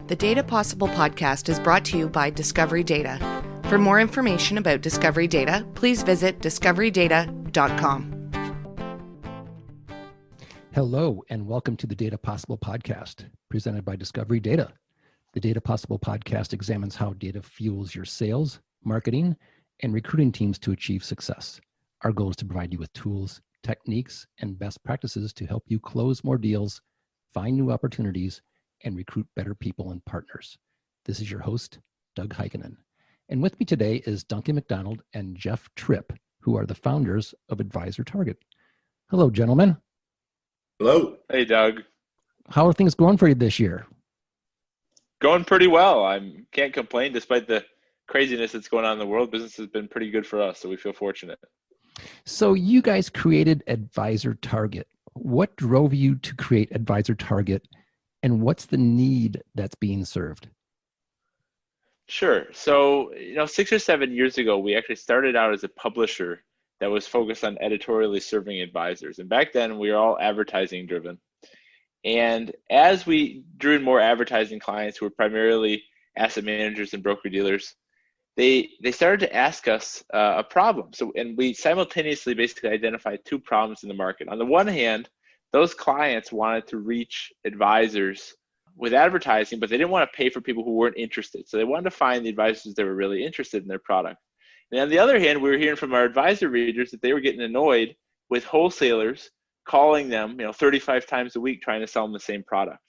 The Data Possible podcast is brought to you by Discovery Data. For more information about Discovery Data, please visit discoverydata.com. Hello, and welcome to the Data Possible podcast, presented by Discovery Data. The Data Possible podcast examines how data fuels your sales, marketing, and recruiting teams to achieve success. Our goal is to provide you with tools, techniques, and best practices to help you close more deals, find new opportunities, and recruit better people and partners. This is your host, Doug Heikkinen. And with me today is Duncan MacDonald and Jeff Tripp, who are the founders of AdvisorTarget. Hello, gentlemen. Hello. Hey, Doug. How are things going for you this year? Going pretty well. I can't complain despite the craziness that's going on in the world. Business has been pretty good for us, so we feel fortunate. So you guys created AdvisorTarget. What drove you to create AdvisorTarget, and what's the need that's being served? Sure. So, 6 or 7 years ago, we actually started out as a publisher that was focused on editorially serving advisors. And back then, we were all advertising driven. And as we drew in more advertising clients who were primarily asset managers and broker-dealers, they started to ask us a problem. And we simultaneously basically identified two problems in the market. On the one hand, those clients wanted to reach advisors with advertising, but they didn't want to pay for people who weren't interested. So they wanted to find the advisors that were really interested in their product. And on the other hand, we were hearing from our advisor readers that they were getting annoyed with wholesalers calling them, 35 times a week trying to sell them the same product.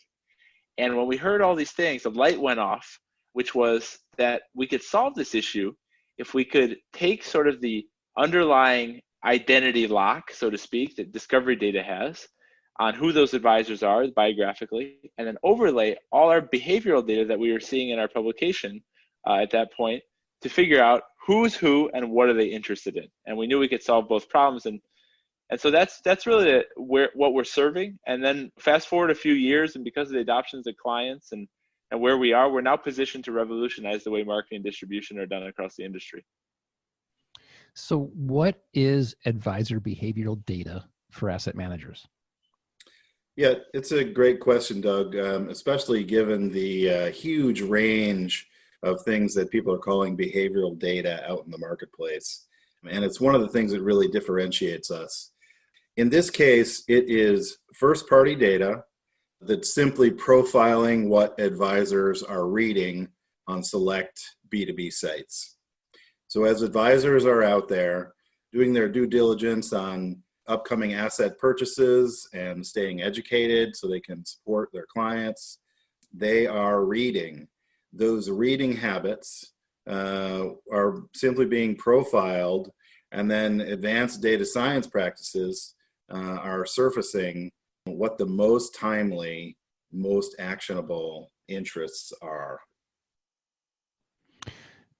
And when we heard all these things, the light went off, which was that we could solve this issue if we could take sort of the underlying identity lock, so to speak, that Discovery Data has on who those advisors are biographically, and then overlay all our behavioral data that we were seeing in our publication at that point to figure out who's who and what are they interested in. And we knew we could solve both problems. And so that's really what we're serving. And then fast forward a few years, and because of the adoptions of clients and where we are, we're now positioned to revolutionize the way marketing and distribution are done across the industry. So what is advisor behavioral data for asset managers? Yeah, it's a great question, Doug, especially given the huge range of things that people are calling behavioral data out in the marketplace. And it's one of the things that really differentiates us. In this case, it is first-party data that's simply profiling what advisors are reading on select B2B sites. So as advisors are out there doing their due diligence on upcoming asset purchases and staying educated so they can support their clients, they are reading. Those reading habits are simply being profiled, and then advanced data science practices are surfacing what the most timely, most actionable interests are.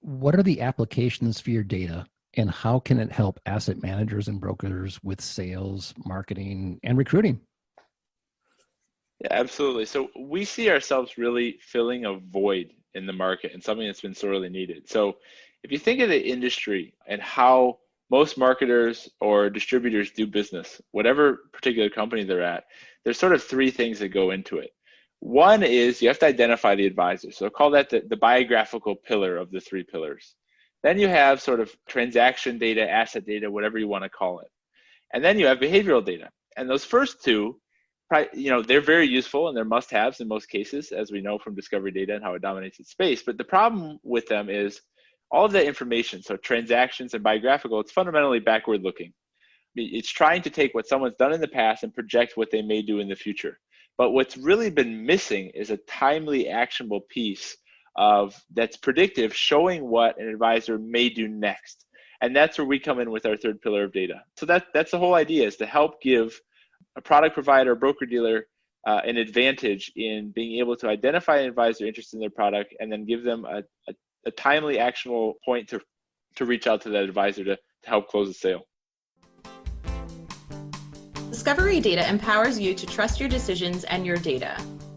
What are the applications for your data, and how can it help asset managers and brokers with sales, marketing, and recruiting? Yeah, absolutely. So we see ourselves really filling a void in the market and something that's been sorely needed. So if you think of the industry and how most marketers or distributors do business, whatever particular company they're at, there's sort of three things that go into it. One is you have to identify the advisor. So call that the biographical pillar of the three pillars. Then you have sort of transaction data, asset data, whatever you want to call it. And then you have behavioral data. And those first two, they're very useful and they're must-haves in most cases, as we know from Discovery Data and how it dominates its space. But the problem with them is all of that information, so transactions and biographical, it's fundamentally backward-looking. It's trying to take what someone's done in the past and project what they may do in the future. But what's really been missing is a timely, actionable piece that's predictive, showing what an advisor may do next. And that's where we come in with our third pillar of data. So that's the whole idea, is to help give a product provider, broker-dealer, an advantage in being able to identify an advisor interested in their product and then give them a timely, actionable point to reach out to that advisor to help close the sale. Discovery Data empowers you to trust your decisions and your data.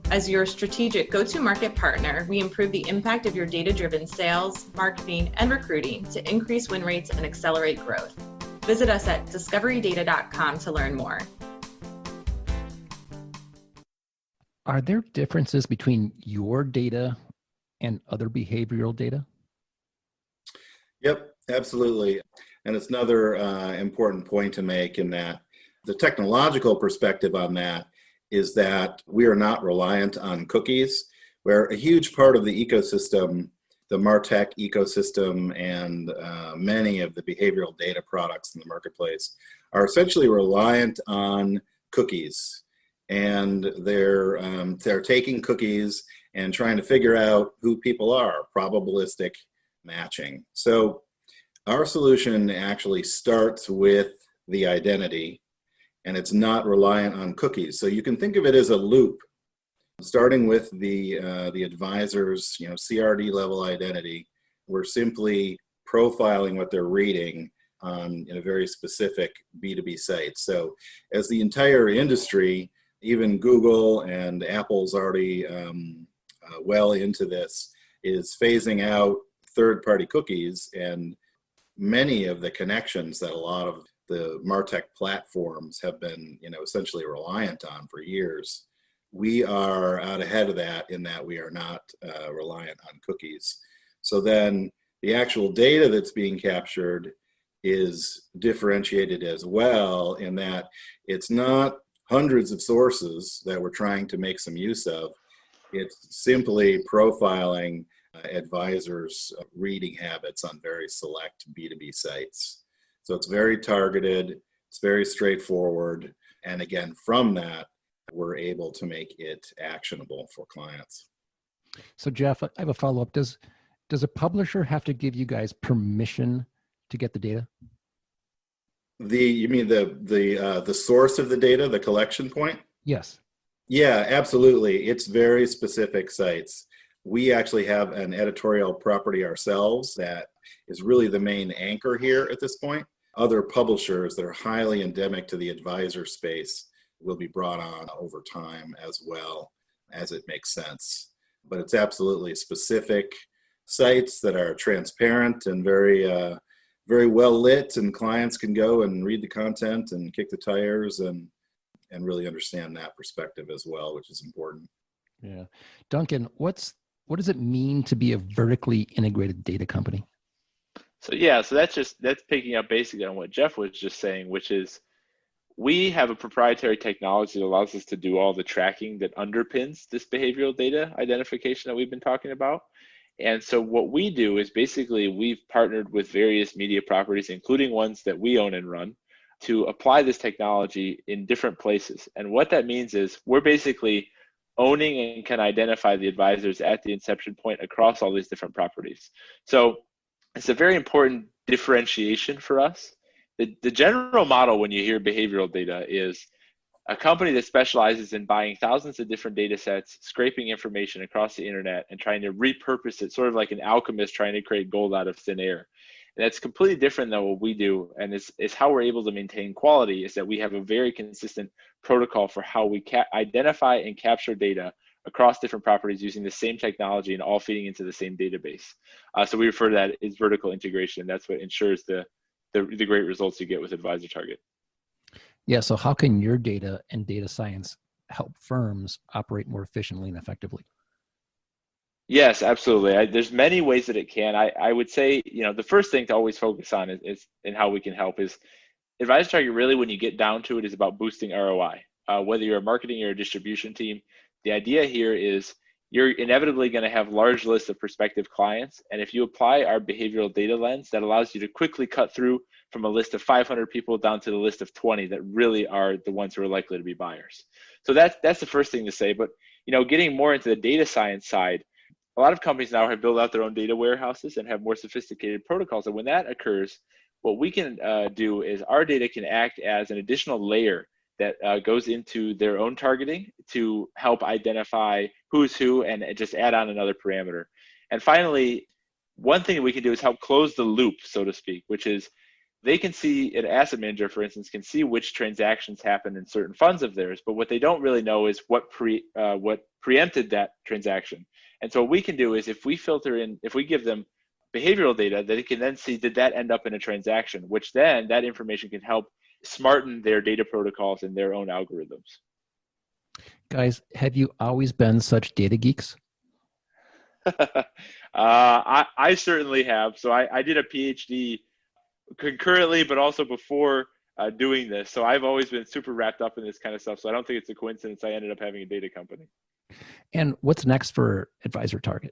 As your strategic go-to-market partner, we improve the impact of your data-driven sales, marketing, and recruiting to increase win rates and accelerate growth. Visit us at discoverydata.com to learn more. Are there differences between your data and other behavioral data? Yep, absolutely. And it's another important point to make in that the technological perspective on that is that we are not reliant on cookies, where a huge part of the ecosystem, the MarTech ecosystem, and many of the behavioral data products in the marketplace are essentially reliant on cookies. And they're taking cookies and trying to figure out who people are, probabilistic matching. So our solution actually starts with the identity, and it's not reliant on cookies. So you can think of it as a loop, starting with the advisor's CRD level identity. We're simply profiling what they're reading on a very specific B2B site. So as the entire industry, even Google and Apple's already well into this, is phasing out third-party cookies, and many of the connections that a lot of the MarTech platforms have been essentially reliant on for years. We are out ahead of that in that we are not reliant on cookies. So then the actual data that's being captured is differentiated as well, in that it's not hundreds of sources that we're trying to make some use of. It's simply profiling advisors' reading habits on very select B2B sites. So it's very targeted, it's very straightforward, and again, from that, we're able to make it actionable for clients. So Jeff, I have a follow-up. Does a publisher have to give you guys permission to get the data? You mean the source of the data, the collection point? Yes. Yeah, absolutely. It's very specific sites. We actually have an editorial property ourselves that is really the main anchor here at this point. Other publishers that are highly endemic to the advisor space will be brought on over time as well as it makes sense. But it's absolutely specific sites that are transparent and very well lit, and clients can go and read the content and kick the tires and really understand that perspective as well, which is important. Yeah. Duncan, what does it mean to be a vertically integrated data company? So that's picking up basically on what Jeff was just saying, which is we have a proprietary technology that allows us to do all the tracking that underpins this behavioral data identification that we've been talking about. And so what we do is basically we've partnered with various media properties, including ones that we own and run, to apply this technology in different places. And what that means is we're basically owning and can identify the advisors at the inception point across all these different properties. So it's a very important differentiation for us. The general model when you hear behavioral data is a company that specializes in buying thousands of different data sets, scraping information across the internet and trying to repurpose it, sort of like an alchemist trying to create gold out of thin air. And that's completely different than what we do. And is how we're able to maintain quality is that we have a very consistent protocol for how we identify and capture data across different properties using the same technology and all feeding into the same database. So we refer to that as vertical integration. That's what ensures the great results you get with AdvisorTarget. Yeah, so how can your data and data science help firms operate more efficiently and effectively? Yes, absolutely. There's many ways that it can. I would say, the first thing to always focus on is and how we can help is AdvisorTarget really, when you get down to it, is about boosting ROI. Whether you're a marketing or a distribution team, the idea here is you're inevitably going to have large lists of prospective clients. And if you apply our behavioral data lens, that allows you to quickly cut through from a list of 500 people down to the list of 20 that really are the ones who are likely to be buyers. So that's the first thing to say. But, getting more into the data science side, a lot of companies now have built out their own data warehouses and have more sophisticated protocols. And when that occurs, what we can do is our data can act as an additional layer that goes into their own targeting to help identify who's who and just add on another parameter. And finally, one thing that we can do is help close the loop, so to speak, which is they can see, an asset manager, for instance, can see which transactions happen in certain funds of theirs, but what they don't really know is what preempted that transaction. And so what we can do is if we give them behavioral data, that it can then see, did that end up in a transaction, which then that information can help smarten their data protocols and their own algorithms. Guys, have you always been such data geeks? I certainly have. So I did a PhD concurrently, but also before doing this. So I've always been super wrapped up in this kind of stuff. So I don't think it's a coincidence I ended up having a data company. And what's next for AdvisorTarget?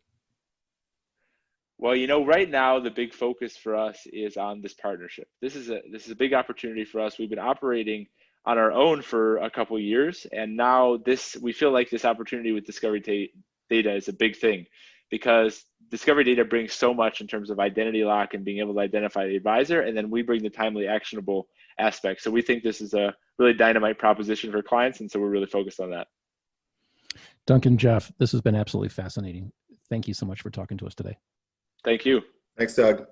Well, right now the big focus for us is on this partnership. This is a big opportunity for us. We've been operating on our own for a couple of years, and now we feel like this opportunity with Discovery Data is a big thing, because Discovery Data brings so much in terms of identity lock and being able to identify the advisor, and then we bring the timely, actionable aspect. So we think this is a really dynamite proposition for clients, and so we're really focused on that. Duncan, Jeff, this has been absolutely fascinating. Thank you so much for talking to us today. Thank you. Thanks, Doug.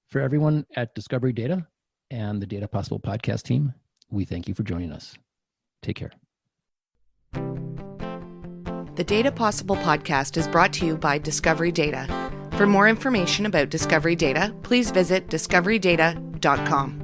For everyone at Discovery Data and the Data Possible podcast team, we thank you for joining us. Take care. The Data Possible podcast is brought to you by Discovery Data. For more information about Discovery Data, please visit discoverydata.com.